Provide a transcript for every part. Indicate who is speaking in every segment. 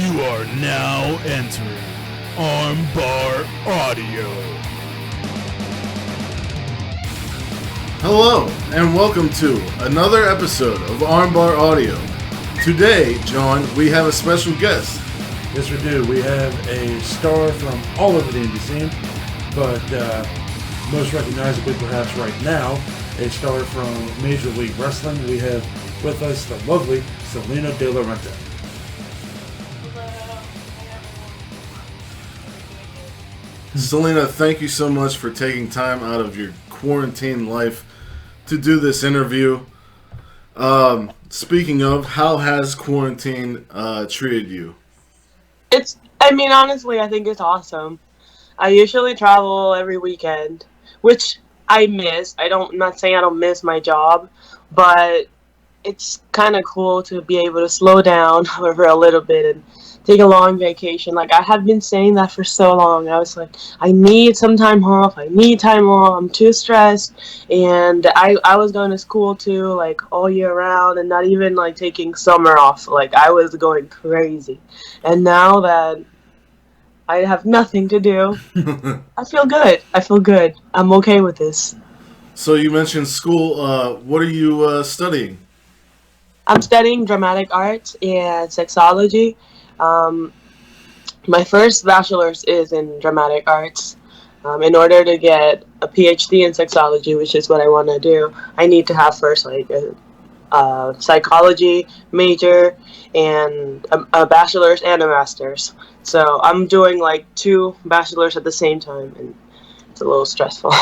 Speaker 1: You are now entering Armbar Audio.
Speaker 2: Hello, and welcome to another episode of Armbar Audio. Today, John, we have a special guest.
Speaker 3: Yes, we do. We have a star from all over the indie scene, but most recognizably perhaps right now, a star from Major League Wrestling. We have with us the lovely Salina de la Renta.
Speaker 2: Salina, thank you so much for taking time out of your quarantine life to do this interview. Speaking of, how has quarantine treated you?
Speaker 4: Honestly, I think it's awesome. I usually travel every weekend, which I miss. I'm not saying I don't miss my job, but it's kind of cool to be able to slow down for a little bit and take a long vacation. Like, I have been saying that for so long. I was like, I need some time off. I'm too stressed. And I was going to school too, like, all year round and not even, like, taking summer off. Like, I was going crazy. And now that I have nothing to do, I feel good. I'm okay with this.
Speaker 2: So you mentioned school. What are you studying?
Speaker 4: I'm studying dramatic arts and sexology. My first bachelor's is in dramatic arts. In order to get a PhD in sexology, which is what I want to do, I need to have first like a psychology major and a bachelor's and a master's. So I'm doing like two bachelors at the same time, and it's a little stressful.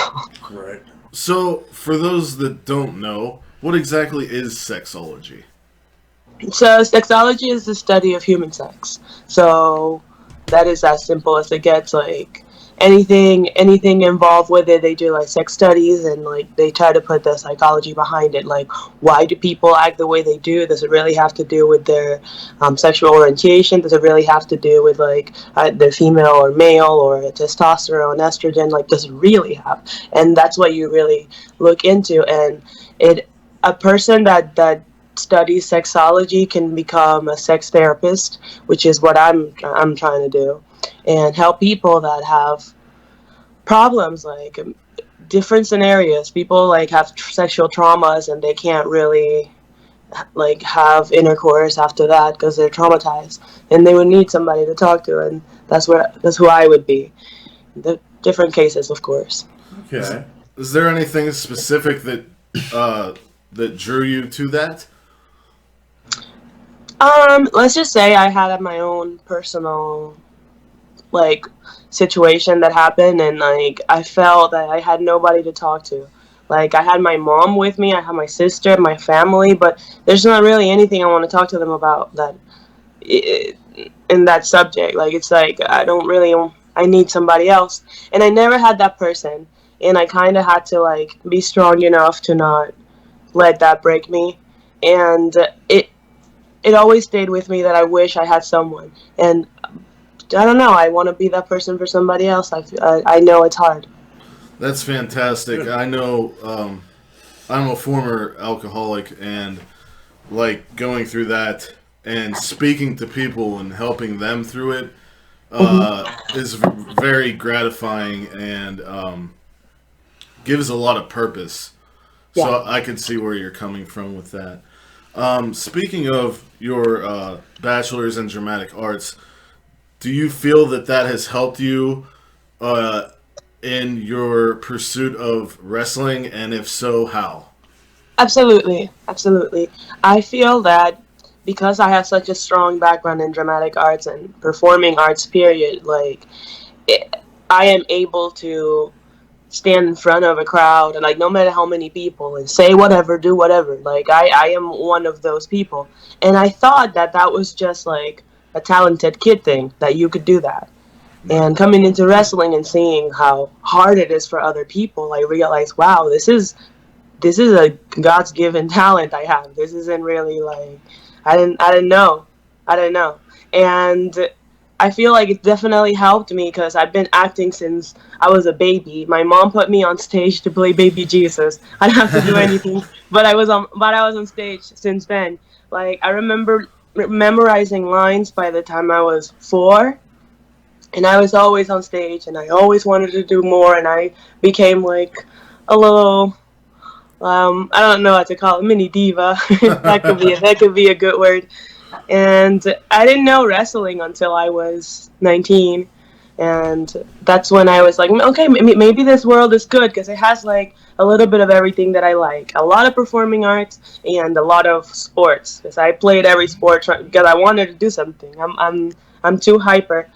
Speaker 3: Right.
Speaker 2: So, for those that don't know, what exactly is sexology?
Speaker 4: So sexology is the study of human sex. So that is as simple as it gets. Like anything involved with it, they do like sex studies and like they try to put the psychology behind it. Like, why do people act the way they do? Does it really have to do with their sexual orientation? Does it really have to do with like they're female or male or testosterone, estrogen? Like, does it really have? And that's what you really look into. And a person that studies sexology can become a sex therapist, which is what I'm trying to do, and help people that have problems like different scenarios. People like have sexual traumas and they can't really like have intercourse after that because they're traumatized, and they would need somebody to talk to, and that's who I would be. The different cases, of course.
Speaker 3: Okay.
Speaker 2: Is there anything specific that that drew you to that?
Speaker 4: Let's just say I had my own personal, like, situation that happened, and, like, I felt that I had nobody to talk to. Like, I had my mom with me, I had my sister, my family, but there's not really anything I want to talk to them about that, in that subject. Like, it's like, I need somebody else. And I never had that person, and I kind of had to, like, be strong enough to not let that break me. And it always stayed with me that I wish I had someone. And I don't know, I want to be that person for somebody else. I know it's hard.
Speaker 2: That's fantastic. I know I'm a former alcoholic, and like going through that and speaking to people and helping them through it is very gratifying and gives a lot of purpose.
Speaker 4: Yeah.
Speaker 2: So I can see where you're coming from with that. Speaking of your bachelor's in dramatic arts, do you feel that has helped you in your pursuit of wrestling, and if so, how?
Speaker 4: Absolutely. I feel that because I have such a strong background in dramatic arts and performing arts, period, like, I am able to stand in front of a crowd and, like, no matter how many people, and say whatever, do whatever. Like, I am one of those people. And I thought that was just like a talented kid thing, that you could do that. And coming into wrestling and seeing how hard it is for other people, I realized, wow, this is a God's given talent I have. This isn't really like, I didn't know. And I feel like it definitely helped me because I've been acting since I was a baby. My mom put me on stage to play baby Jesus. I didn't have to do anything, but I was on stage since then. Like, I remember memorizing lines by the time I was 4, and I was always on stage, and I always wanted to do more, and I became like a little, I don't know what to call it, mini diva. That could be a good word. And I didn't know wrestling until I was 19, and that's when I was like, okay, maybe this world is good because it has like a little bit of everything that I like. A lot of performing arts and a lot of sports because I played every sport because I wanted to do something. I'm too hyper,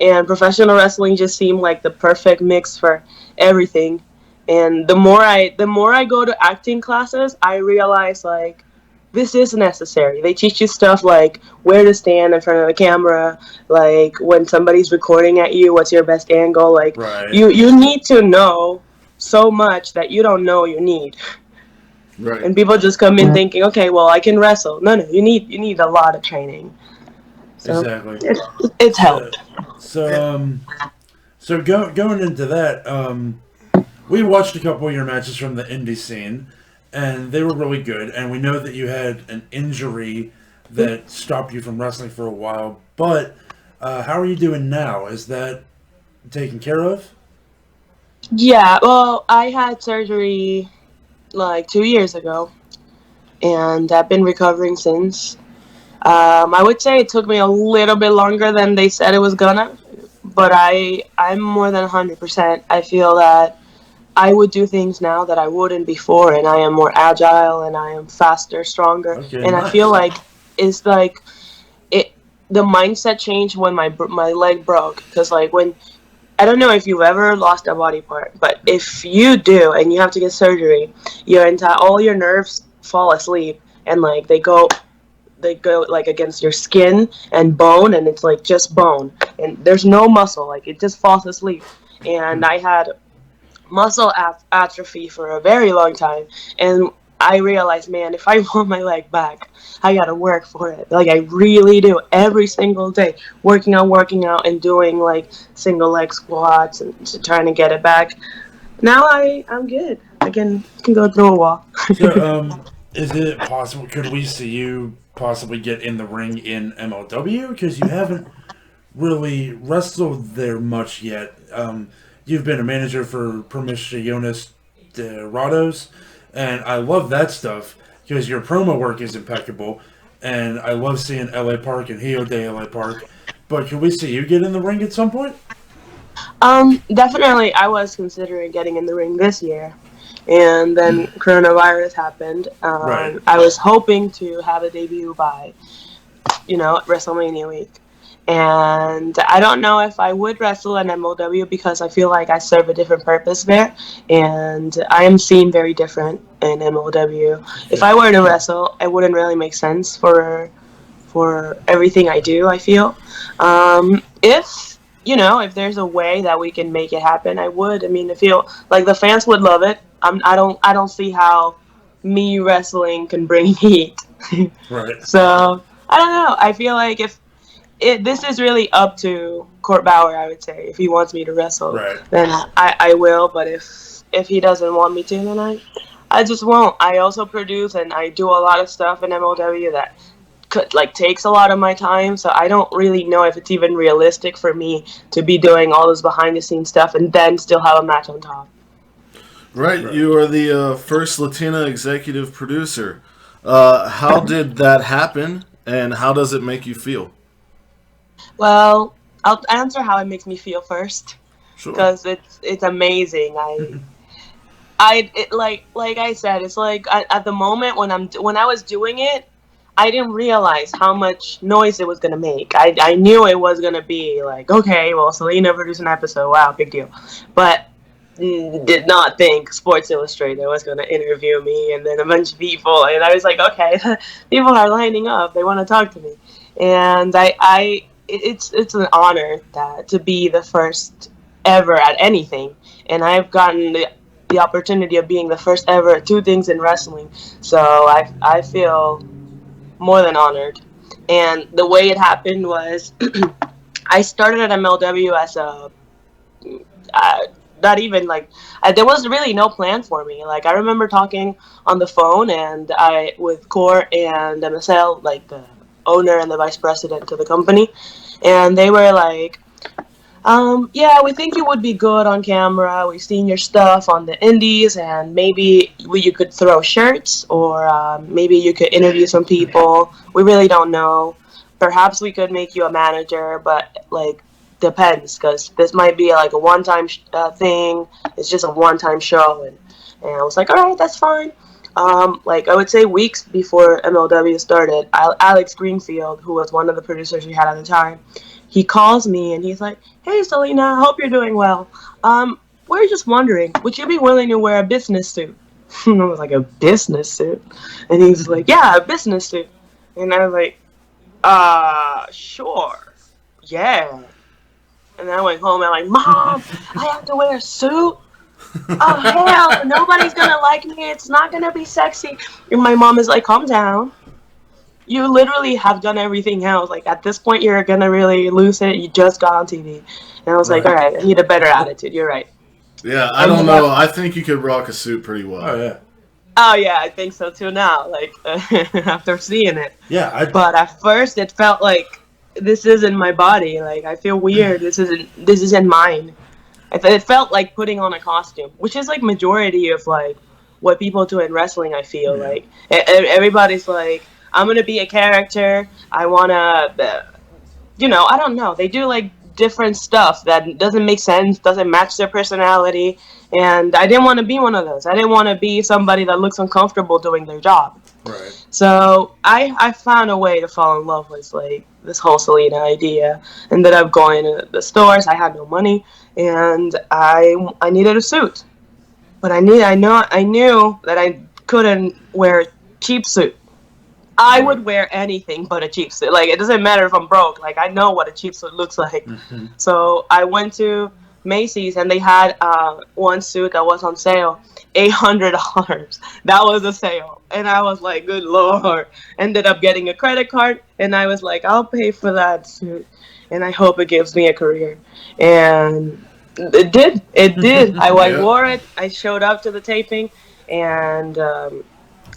Speaker 4: and professional wrestling just seemed like the perfect mix for everything. And the more I go to acting classes, I realize like this is necessary. They teach you stuff like where to stand in front of the camera, like when somebody's recording at you, what's your best angle. Like
Speaker 3: Right.
Speaker 4: you need to know so much that you don't know you need.
Speaker 2: Right.
Speaker 4: And people just come in thinking, okay, well, I can wrestle. No, you need a lot of training. So
Speaker 3: Exactly.
Speaker 4: it's helped.
Speaker 3: So going into that, we watched a couple of your matches from the indie scene, and they were really good. And we know that you had an injury that stopped you from wrestling for a while. But how are you doing now? Is that taken care of?
Speaker 4: Yeah, well, I had surgery like 2 years ago, and I've been recovering since. I would say it took me a little bit longer than they said it was gonna, but I'm more than 100%. I feel that I would do things now that I wouldn't before, and I am more agile, and I am faster, stronger,
Speaker 3: Okay,
Speaker 4: and I feel
Speaker 3: nice.
Speaker 4: like it's like it. The mindset changed when my leg broke, because like when I don't know if you've ever lost a body part, but if you do and you have to get surgery, all your nerves fall asleep, and like they go like against your skin and bone, and it's like just bone, and there's no muscle, like it just falls asleep. And I had muscle atrophy for a very long time, and I realized, man, if I want my leg back, I gotta work for it. Like I really do, every single day, working out, and doing like single leg squats and trying to get it back. Now I'm good. I can go through a wall.
Speaker 3: So, is it possible? Could we see you possibly get in the ring in MLW? Because you haven't really wrestled there much yet. You've been a manager for Promissiones Dorados, and I love that stuff because your promo work is impeccable, and I love seeing LA Park and Hio de LA Park. But can we see you get in the ring at some point?
Speaker 4: Definitely, I was considering getting in the ring this year, and then coronavirus happened.
Speaker 3: Right.
Speaker 4: I was hoping to have a debut by, WrestleMania week. And I don't know if I would wrestle in MLW because I feel like I serve a different purpose there, and I am seen very different in MLW. If I were to wrestle, it wouldn't really make sense for everything I do, I feel. If there's a way that we can make it happen, I would. I mean, I feel like the fans would love it. I don't see how me wrestling can bring heat.
Speaker 3: Right.
Speaker 4: So I don't know. I feel like if this is really up to Court Bauer, I would say. If he wants me to wrestle,
Speaker 3: Right.
Speaker 4: then I will. But if he doesn't want me to, then I just won't. I also produce and I do a lot of stuff in MLW that takes a lot of my time. So I don't really know if it's even realistic for me to be doing all this behind the scenes stuff and then still have a match on top.
Speaker 2: Right. You are the first Latina executive producer. How did that happen, and how does it make you feel?
Speaker 4: Well, I'll answer how it makes me feel first,
Speaker 2: Sure.
Speaker 4: because it's amazing. Like I said, it's like at the moment when I was doing it, I didn't realize how much noise it was gonna make. I knew it was gonna be like, okay, well, Salina produced an episode, wow, big deal, but did not think Sports Illustrated was gonna interview me, and then a bunch of people, and I was like, okay, people are lining up, they want to talk to me, and it's an honor to be the first ever at anything, and I've gotten the opportunity of being the first ever at two things in wrestling. So I feel more than honored. And the way it happened was I started at MLW as uh, not even like there was really no plan for me. Like I remember talking on the phone and I with Core and MSL, like the owner and the vice president to the company, and they were like, yeah, we think you would be good on camera. We've seen your stuff on the indies, and maybe you could throw shirts, or maybe you could interview some people. We really don't know. Perhaps we could make you a manager, but like depends, because this might be like a one-time thing. It's just a one-time show, and I was like, all right, that's fine. Like I would say weeks before MLW started, Alex Greenfield, who was one of the producers we had at the time, he calls me and he's like, hey, Salina, I hope you're doing well. We're just wondering, would you be willing to wear a business suit? And I was like, a business suit? And he's like, yeah, a business suit. And I was like, sure. Yeah. And then I went home and I'm like, Mom, I have to wear a suit? Oh, hell, nobody's going to like me. It's not going to be sexy. And my mom is like, calm down. You literally have done everything else. Like, at this point, you're going to really lose it. You just got on TV. And I was like, all right, I need a better attitude. You're right.
Speaker 2: Yeah, I don't know. I think you could rock a suit pretty well.
Speaker 3: Oh, yeah.
Speaker 4: Oh, yeah, I think so, too, now. Like, after seeing it.
Speaker 3: Yeah.
Speaker 4: But at first, it felt like this isn't my body. Like, I feel weird. This isn't mine. It felt like putting on a costume, which is, like, majority of, like, what people do in wrestling, I feel. Yeah. Like, everybody's like, I'm going to be a character. I want to, I don't know. They do, like, different stuff that doesn't make sense, doesn't match their personality. And I didn't want to be one of those. I didn't want to be somebody that looks uncomfortable doing their job.
Speaker 3: Right.
Speaker 4: So I found a way to fall in love with, like, this whole Salina idea. Ended up going to the stores. I had no money, and I needed a suit. But I knew that I couldn't wear a cheap suit. I would wear anything but a cheap suit. Like, it doesn't matter if I'm broke. Like, I know what a cheap suit looks like. Mm-hmm. So I went to Macy's, and they had one suit that was on sale, $800. That was a sale. And I was like, good Lord. Ended up getting a credit card, and I was like, I'll pay for that suit, and I hope it gives me a career. And it did. It did. I wore it. I showed up to the taping, and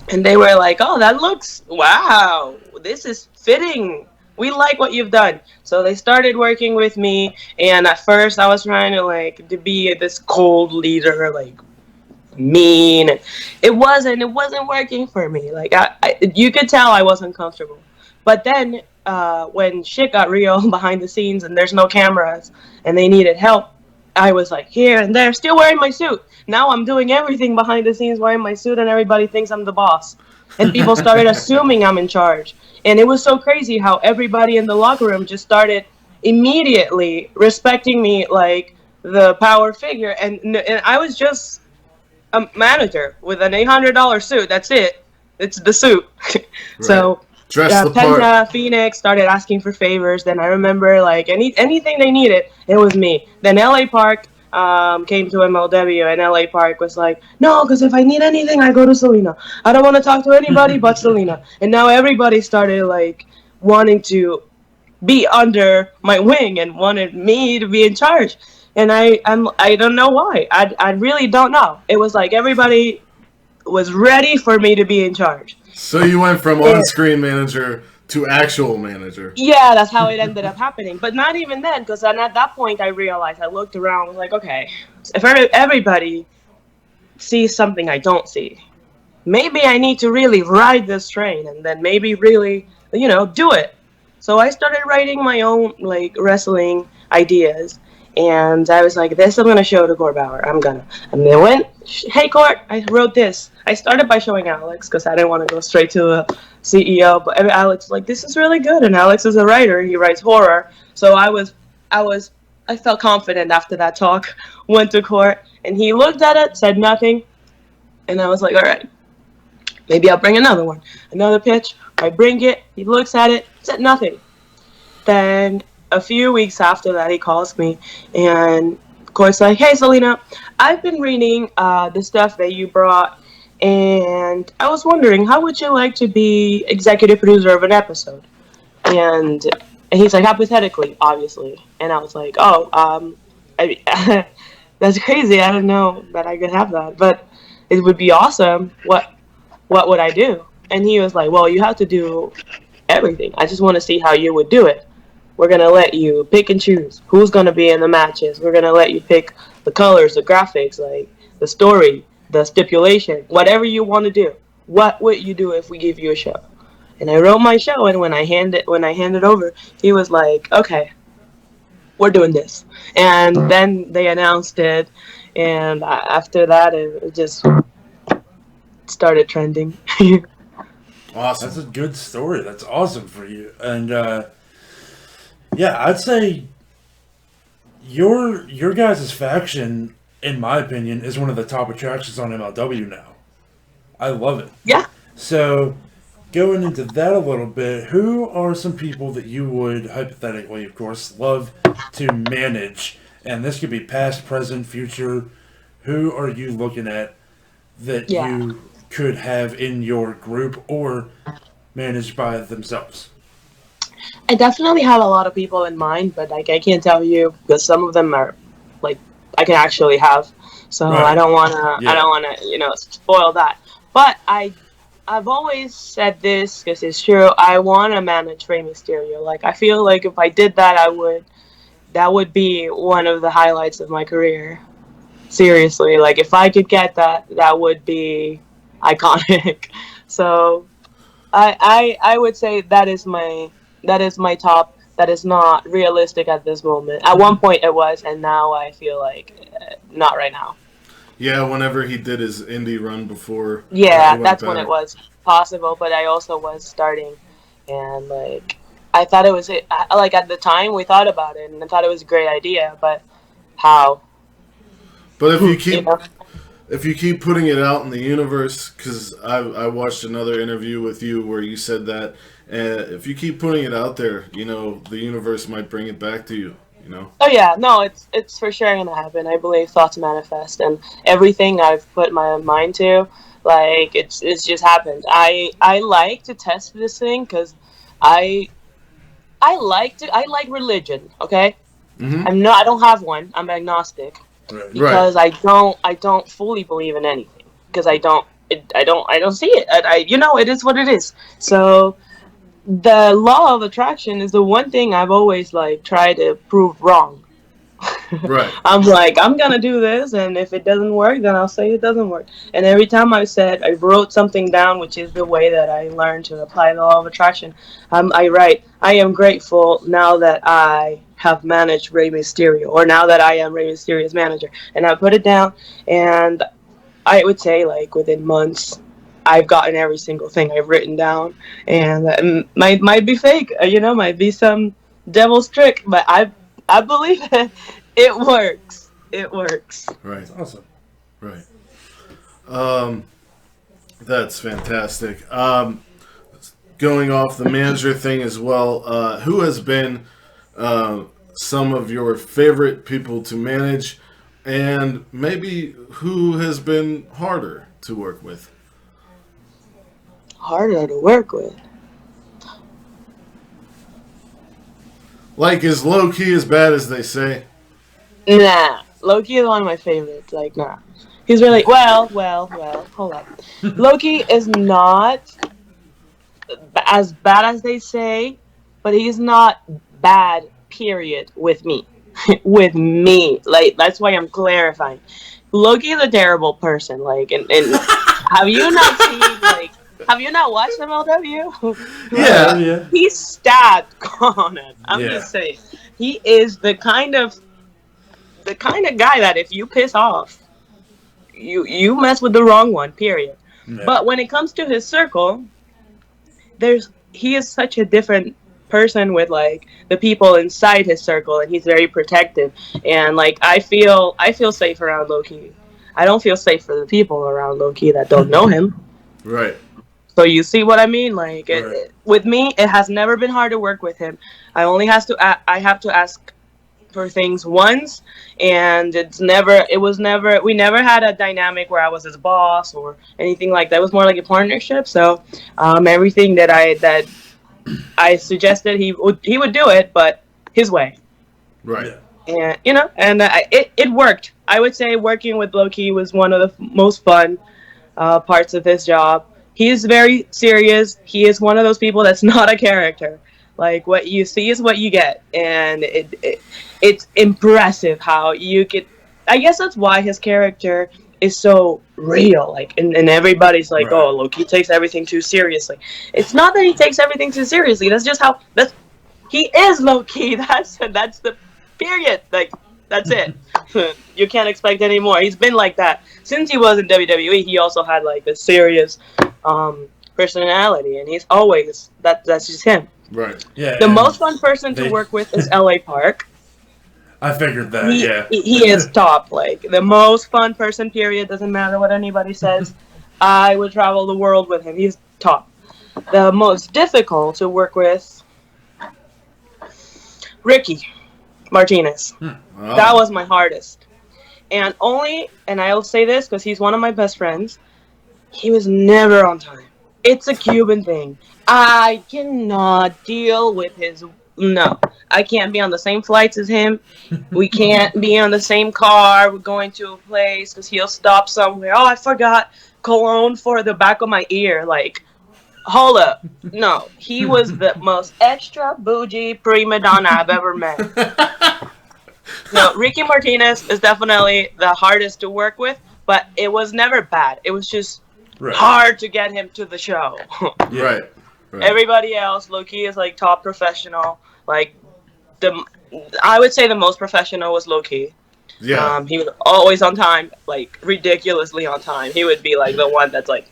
Speaker 4: they were like, oh, that looks, wow, this is fitting. We like what you've done. So they started working with me, and at first I was trying to be this cold leader, like mean. It wasn't working for me. Like, you could tell I wasn't comfortable. But then when shit got real behind the scenes and there's no cameras and they needed help, I was like here and there, still wearing my suit. Now I'm doing everything behind the scenes wearing my suit, and everybody thinks I'm the boss. And people started assuming I'm in charge. And it was so crazy how everybody in the locker room just started immediately respecting me like the power figure. And I was just a manager with an $800 suit. That's it. It's the suit. Right. So Penta, Phoenix started asking for favors. Then I remember, like, anything they needed, it was me. Then LA Park came to MLW, and LA Park was like, no, because if I need anything, I go to Salina. I don't want to talk to anybody but Salina. And now everybody started, like, wanting to be under my wing and wanted me to be in charge. And I don't know why. I really don't know. It was like everybody was ready for me to be in charge.
Speaker 2: So you went from on-screen manager to actual manager.
Speaker 4: Yeah, that's how it ended up happening. But not even then, because at that point I realized, I looked around, was like, okay, if everybody sees something I don't see, maybe I need to really ride this train, and then maybe really, do it. So I started writing my own, like, wrestling ideas. And I was like, this I'm going to show to Corbauer. And they went, hey, Court, I wrote this. I started by showing Alex because I didn't want to go straight to the CEO. But Alex was like, this is really good. And Alex is a writer. He writes horror. So I felt confident after that talk. Went to Court, and he looked at it, said nothing. And I was like, all right, maybe I'll bring another one. Another pitch. I bring it. He looks at it, said nothing. Then a few weeks after that, he calls me, and of course, like, hey, Salina, I've been reading the stuff that you brought, and I was wondering, how would you like to be executive producer of an episode? And he's like, hypothetically, obviously. And I was like, oh, that's crazy. I didn't know that I could have that, but it would be awesome. What would I do? And he was like, well, you have to do everything. I just want to see how you would do it. We're going to let you pick and choose who's going to be in the matches. We're going to let you pick the colors, the graphics, like the story, the stipulation, whatever you want to do. What would you do if we give you a show? And I wrote my show, and when I handed over, he was like, "Okay, we're doing this." And then they announced it, and after that, it just started trending.
Speaker 2: Awesome.
Speaker 3: That's a good story. That's awesome for you. And yeah, I'd say your guys' faction, in my opinion, is one of the top attractions on MLW now. I love it.
Speaker 4: Yeah.
Speaker 3: So, going into that a little bit, who are some people that you would, hypothetically, of course, love to manage? And this could be past, present, future. Who are you looking at that you could have in your group or managed by themselves?
Speaker 4: I definitely have a lot of people in mind, but like I can't tell you because some of them are like I can actually have. So
Speaker 3: Right.
Speaker 4: I don't wanna spoil that. But I've always said this because it's true. I want to manage Rey Mysterio. Like I feel like if I did that, that would be one of the highlights of my career. Seriously, like if I could get that, that would be iconic. So I would say that is my top. That is not realistic at this moment. At one point it was, and now I feel like not right now.
Speaker 2: Yeah, whenever he did his indie run before.
Speaker 4: Yeah, that's when it was possible. But I also was starting, and like I thought it was like at the time we thought about it, and I thought it was a great idea. But how?
Speaker 2: But if you keep putting it out in the universe, because I watched another interview with you where you said that, if you keep putting it out there, the universe might bring it back to you.
Speaker 4: Oh yeah, no, it's for sure gonna happen. I believe thoughts manifest, and everything I've put my mind to, like it's just happened. I like to test this thing because I like religion. Okay, I don't have one. I'm agnostic.
Speaker 3: Right.
Speaker 4: Because I don't fully believe in anything because I don't see it. It is what it is. So the law of attraction is the one thing I've always like tried to prove wrong.
Speaker 2: Right.
Speaker 4: I'm like, I'm gonna do this, and if it doesn't work, then I'll say it doesn't work. And every time I wrote something down, which is the way that I learned to apply the law of attraction. I write, I am grateful now that I have managed Rey Mysterio, or now that I am Rey Mysterio's manager. And I put it down, and I would say like within months, I've gotten every single thing I've written down, and that might be fake, might be some devil's trick, but I believe it. It works. It works.
Speaker 2: Right.
Speaker 3: That's awesome.
Speaker 2: Right. That's fantastic. Going off the manager thing as well, who has been some of your favorite people to manage, and maybe who has been harder to work with?
Speaker 4: Harder to work with.
Speaker 2: Like, is low-key as bad as they say?
Speaker 4: Nah. Loki is one of my favorites. Like, nah. He's really... Well, hold up. Loki is not as bad as they say, but he's not bad, period, with me. With me. Like, that's why I'm clarifying. Loki is a terrible person. Like, and have you not seen, like... Have you not watched MLW?
Speaker 2: Yeah.
Speaker 4: He stabbed Conan. I'm just saying. He is the kind of guy that if you piss off, you mess with the wrong one, period. Yeah. But when it comes to his circle, he is such a different person with like the people inside his circle, and he's very protective. And like I feel safe around Loki. I don't feel safe for the people around Loki that don't know him.
Speaker 2: Right.
Speaker 4: So you see what I mean? Like with me, it has never been hard to work with him. I have to ask for things once, and we never had a dynamic where I was his boss or anything like that. It was more like a partnership. So everything that I suggested, he would do it, but his way.
Speaker 2: Right.
Speaker 4: And it worked. I would say working with Loki was one of the most fun parts of this job. He is very serious. He is one of those people that's not a character. Like, what you see is what you get, and it's impressive how you could. I guess that's why his character is so real. Like, and everybody's like,
Speaker 3: Right.
Speaker 4: "Oh, Loki takes everything too seriously." It's not that he takes everything too seriously. That's just how he is Loki. That's the period. Like, that's it. You can't expect any more. He's been like that since he was in WWE. He also had like a serious personality, and he's always that's just him.
Speaker 2: Right.
Speaker 3: Yeah.
Speaker 4: The
Speaker 3: and
Speaker 4: most fun person to work with is LA Park.
Speaker 3: I figured that. Yeah.
Speaker 4: He is top. Like, the most fun person, period. Doesn't matter what anybody says. I would travel the world with him. He's top. The most difficult to work with, Ricky Martinez.
Speaker 2: Oh.
Speaker 4: That was my hardest. And I'll say this because he's one of my best friends, he was never on time. It's a Cuban thing. I cannot deal with his... No. I can't be on the same flights as him. We can't be on the same car. We're going to a place because he'll stop somewhere. Oh, I forgot cologne for the back of my ear. Like, hold up. No. He was the most extra bougie prima donna I've ever met. No, Ricky Martinez is definitely the hardest to work with, but it was never bad. It was just hard to get him to the show.
Speaker 2: Right.
Speaker 4: Everybody else, Loki is like top professional. Like, I would say the most professional was Loki.
Speaker 2: Yeah.
Speaker 4: He was always on time, like ridiculously on time. He would be like the one that's like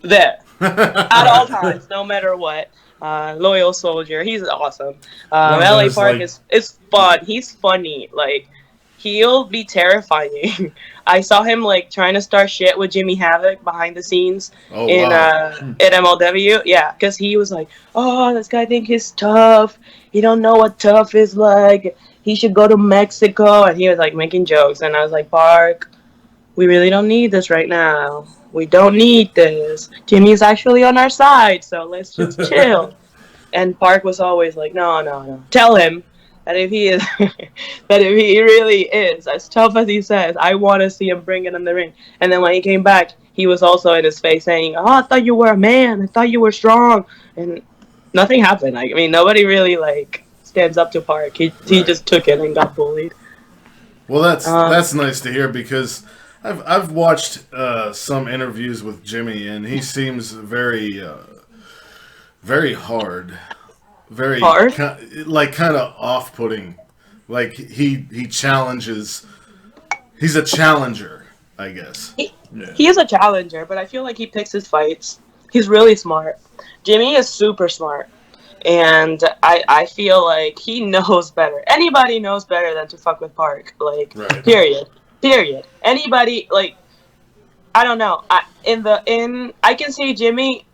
Speaker 4: there at all times, no matter what. Loyal soldier. He's awesome. LA Park is fun. He's funny. Like, he'll be terrifying. I saw him like trying to start shit with Jimmy Havoc behind the scenes at MLW. Yeah, because he was like, "Oh, this guy think he's tough. He don't know what tough is like. He should go to Mexico." And he was like making jokes, and I was like, "Park, we really don't need this right now. We don't need this. Jimmy's actually on our side, so let's just chill." And Park was always like, no. Tell him that if he is, that if he really is as tough as he says, I want to see him bring it in the ring. And then when he came back, he was also in his face saying, "Oh, I thought you were a man. I thought you were strong." And nothing happened. Like, I mean, nobody really like stands up to Park. He just took it and got bullied.
Speaker 2: Well, that's nice to hear because I've watched some interviews with Jimmy, and he seems very hard, very
Speaker 4: hard,
Speaker 2: kind of off-putting. Like he challenges. He's a challenger, I guess.
Speaker 4: He is a challenger, but I feel like he picks his fights. He's really smart. Jimmy is super smart. And I feel like he knows better. Anybody knows better than to fuck with Park. Like, period. Anybody, like, I don't know. I can see Jimmy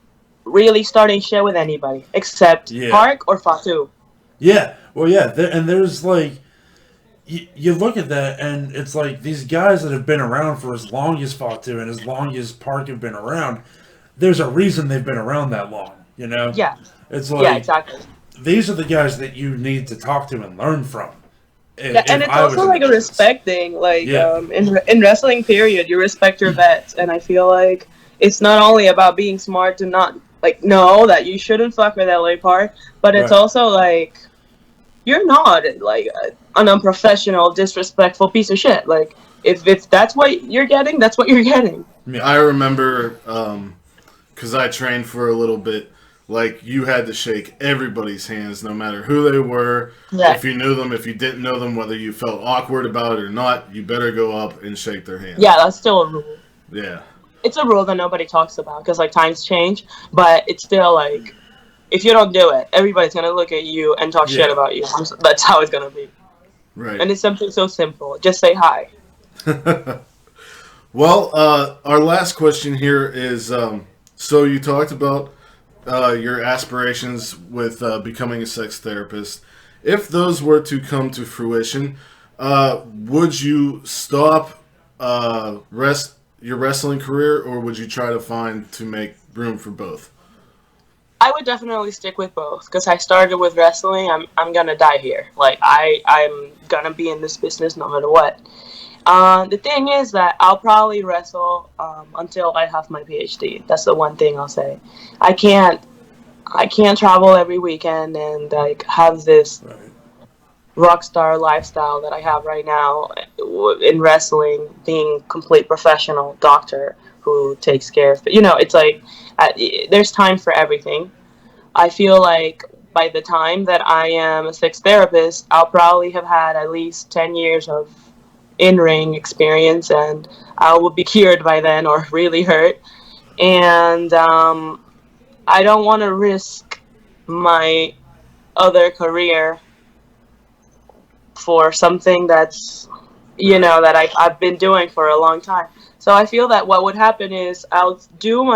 Speaker 4: really starting shit with anybody except Park or Fatu.
Speaker 3: Yeah. Well, yeah. And there's like, you look at that and it's like these guys that have been around for as long as Fatu and as long as Park have been around, there's a reason they've been around that long, you know?
Speaker 4: Yeah.
Speaker 3: It's like, exactly. These are the guys that you need to talk to and learn from.
Speaker 4: And it's also like a respect thing. Like, in wrestling, period, you respect your vets. And I feel like it's not only about being smart to not, like, know that you shouldn't fuck with LA Park, but it's also like, you're not, like, an unprofessional, disrespectful piece of shit. Like, if that's what you're getting, that's what you're getting.
Speaker 2: I remember, because I trained for a little bit, like, you had to shake everybody's hands, no matter who they were. Yeah. If you knew them, if you didn't know them, whether you felt awkward about it or not, you better go up and shake their hand.
Speaker 4: Yeah, that's still a rule.
Speaker 2: Yeah.
Speaker 4: It's a rule that nobody talks about, because, like, times change, but it's still, like, if you don't do it, everybody's going to look at you and talk shit about you. That's how it's going to be.
Speaker 2: Right.
Speaker 4: And it's something so simple. Just say hi.
Speaker 2: Well, our last question here is, so you talked about your aspirations with becoming a sex therapist. If those were to come to fruition, would you stop your wrestling career, or would you try to make room for both?
Speaker 4: I would definitely stick with both, because I started with wrestling. I'm gonna die here. Like, I'm gonna be in this business no matter what. The thing is that I'll probably wrestle until I have my PhD. That's the one thing I'll say. I can't I can't travel every weekend and like have this
Speaker 3: Right.
Speaker 4: rock star lifestyle that I have right now in wrestling, being complete professional doctor who takes care of. It's like there's time for everything. I feel like by the time that I am a sex therapist, I'll probably have had at least 10 years of in ring experience, and I will be cured by then or really hurt. And I don't want to risk my other career for something that's that I've been doing for a long time. So I feel that what would happen is I'll do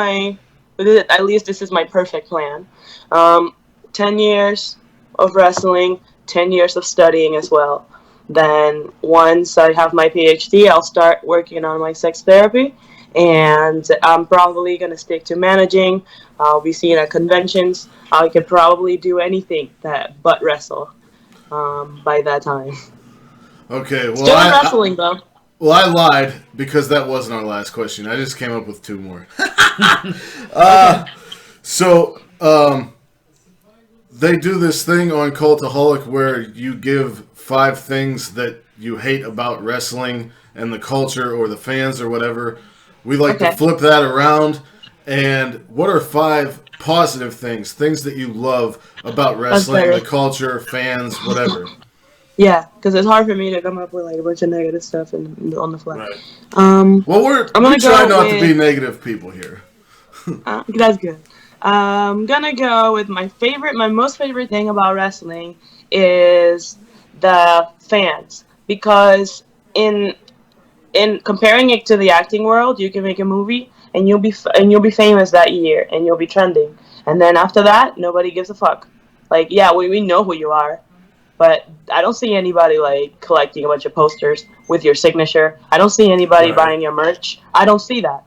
Speaker 4: at least this is my perfect plan. um, 10 years of wrestling, 10 years of studying as well. Then once I have my PhD, I'll start working on my sex therapy, and I'm probably going to stick to managing. I'll be seen at conventions. I could probably do anything that but wrestle by that time.
Speaker 2: Okay, well,
Speaker 4: Still in wrestling, though.
Speaker 2: well, I lied because that wasn't our last question. I just came up with two more. So, they do this thing on Cultaholic where you give 5 things that you hate about wrestling and the culture or the fans or whatever. We like to flip that around. And what are 5 positive things that you love about wrestling, the culture, fans, whatever?
Speaker 4: Yeah, because it's hard for me to come up with like a bunch of negative stuff on the fly.
Speaker 3: Right.
Speaker 2: Well, we try not to be negative people here.
Speaker 4: That's good. I'm gonna go with my most favorite thing about wrestling is the fans, because in comparing it to the acting world, you can make a movie and you'll be famous that year and you'll be trending, and then after that, nobody gives a fuck. Like, yeah, we know who you are, but I don't see anybody like collecting a bunch of posters with your signature. I don't see anybody buying your merch. I don't see that.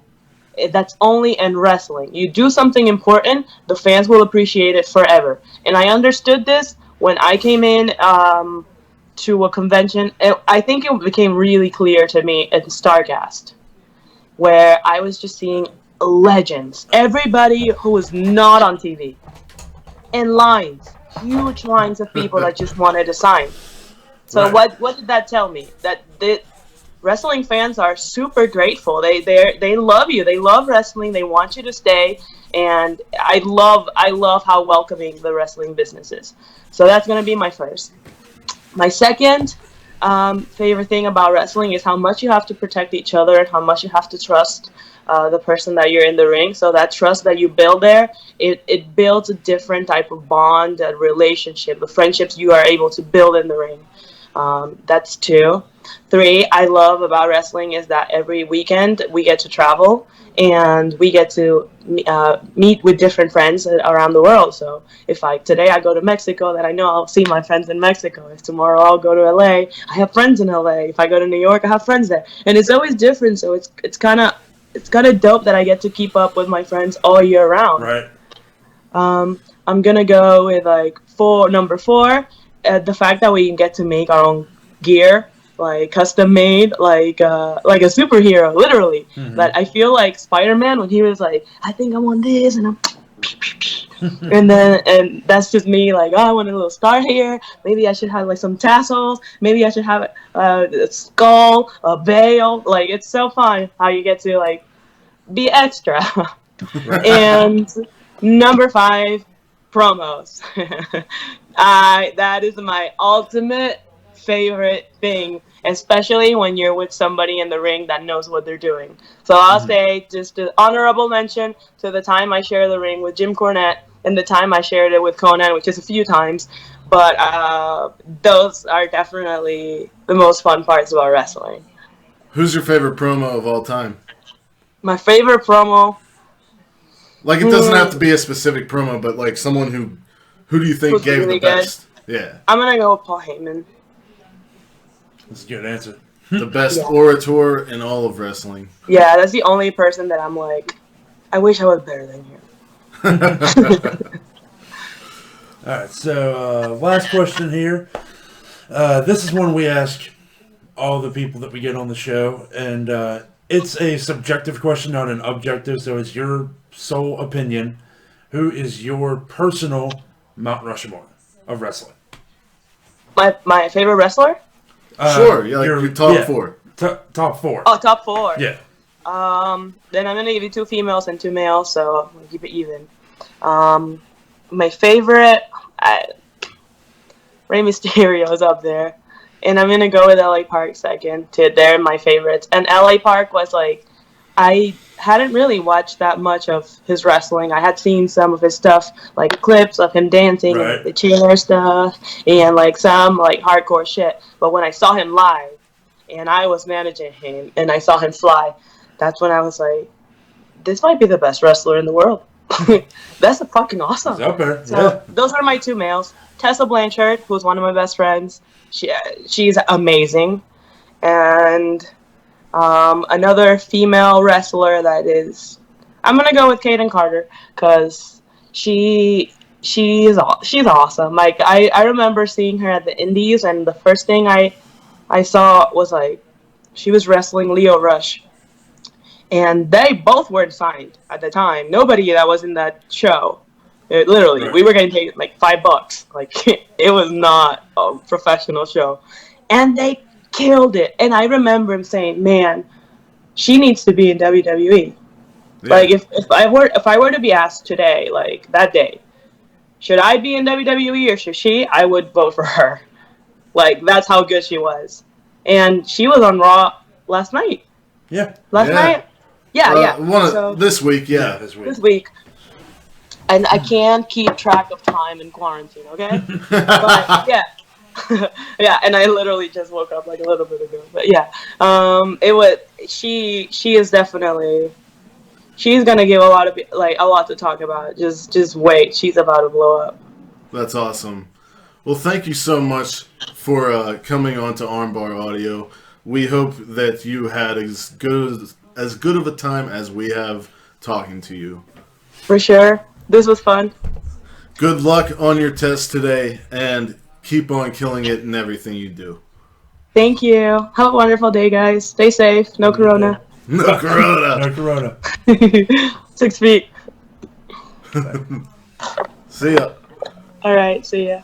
Speaker 4: That's only in wrestling. You do something important, the fans will appreciate it forever. And I understood this when I came in to a convention. I think it became really clear to me at Starcast, where I was just seeing legends. Everybody who was not on TV. And lines. Huge lines of people that just wanted to sign. So what did that tell me? That wrestling fans are super grateful. They love you. They love wrestling. They want you to stay. And I love how welcoming the wrestling business is. So that's gonna be my first. My second favorite thing about wrestling is how much you have to protect each other and how much you have to trust the person that you're in the ring. So that trust that you build there, it builds a different type of bond, a relationship, the friendships you are able to build in the ring. That's 2. 3, I love about wrestling is that every weekend we get to travel and we get to meet with different friends around the world. So if today I go to Mexico, then I know I'll see my friends in Mexico. If tomorrow I'll go to LA, I have friends in LA. If I go to New York, I have friends there. And it's always different, so it's kind of dope that I get to keep up with my friends all year round.
Speaker 3: Right.
Speaker 4: I'm gonna go with like number 4, the fact that we can get to make our own gear, like custom made, like a superhero, literally.
Speaker 3: Mm-hmm.
Speaker 4: That I feel like Spider-Man when he was like, I think I want this, and I'm and that's just me, like, oh, I want a little star here. Maybe I should have like some tassels. Maybe I should have a skull, a veil. Like, it's so fun how you get to like be extra. And number 5, promos. That is my ultimate favorite thing, especially when you're with somebody in the ring that knows what they're doing. So I'll say just an honorable mention to the time I shared the ring with Jim Cornette and the time I shared it with Conan, which is a few times. But those are definitely the most fun parts about wrestling.
Speaker 2: Who's your favorite promo of all time?
Speaker 4: My favorite promo?
Speaker 2: Like, it doesn't have to be a specific promo, but like someone who do you think gave really the best? Yeah.
Speaker 4: I'm going to go with Paul Heyman.
Speaker 3: That's a good answer.
Speaker 2: The best orator in all of wrestling.
Speaker 4: Yeah, that's the only person that I'm like, I wish I was better than you.
Speaker 3: All right, so last question here. This is one we ask all the people that we get on the show, and it's a subjective question, not an objective. So it's your sole opinion. Who is your personal Mount Rushmore of wrestling?
Speaker 4: My favorite wrestler?
Speaker 2: Sure, yeah, like your top four.
Speaker 3: Top four.
Speaker 4: Oh, top four.
Speaker 3: Yeah.
Speaker 4: Then I'm gonna give you 2 females and 2 males, so we'll keep it even. My favorite, Rey Mysterio is up there, and I'm gonna go with LA Park second. They're my favorites, and LA Park was like, I hadn't really watched that much of his wrestling. I had seen some of his stuff, like clips of him dancing,
Speaker 3: Right.
Speaker 4: and the chair stuff, and like some like hardcore shit. But when I saw him live, and I was managing him, and I saw him fly, that's when I was like, this might be the best wrestler in the world. That's fucking awesome.
Speaker 3: He's up there.
Speaker 4: So
Speaker 3: Yeah.
Speaker 4: those are my 2 males. Tessa Blanchard, who's one of my best friends. She's amazing. And another female wrestler that is, I'm gonna go with Kaden Carter because she's awesome. Like I remember seeing her at the Indies, and the first thing I saw was like she was wrestling Leo Rush, and they both weren't signed at the time. Nobody that was in that show. Literally,
Speaker 3: Right.
Speaker 4: we were getting paid like $5. Like it was not a professional show, and they killed it. And I remember him saying, "Man, she needs to be in WWE."
Speaker 2: Yeah.
Speaker 4: Like if I were to be asked today, like that day, should I be in WWE or should she? I would vote for her. Like that's how good she was, and she was on Raw last night.
Speaker 3: Yeah.
Speaker 4: Last
Speaker 2: Yeah.
Speaker 4: night, yeah. So
Speaker 2: this week, yeah.
Speaker 3: This week.
Speaker 4: this week, and I can't keep track of time in quarantine. Okay, but yeah. Yeah, and I literally just woke up like a little bit ago. But yeah, it was she is definitely, she's gonna give a lot to talk about. Just wait, she's about to blow up.
Speaker 2: That's awesome. Well, thank you so much for coming on to Armbar Audio. We hope that you had as good of a time as we have talking to you.
Speaker 4: For sure, this was fun.
Speaker 2: Good luck on your test today, and keep on killing it in everything you do.
Speaker 4: Thank you. Have a wonderful day, guys. Stay safe. No corona.
Speaker 2: No corona.
Speaker 3: No corona.
Speaker 4: 6 feet.
Speaker 2: See ya.
Speaker 4: All right. See ya.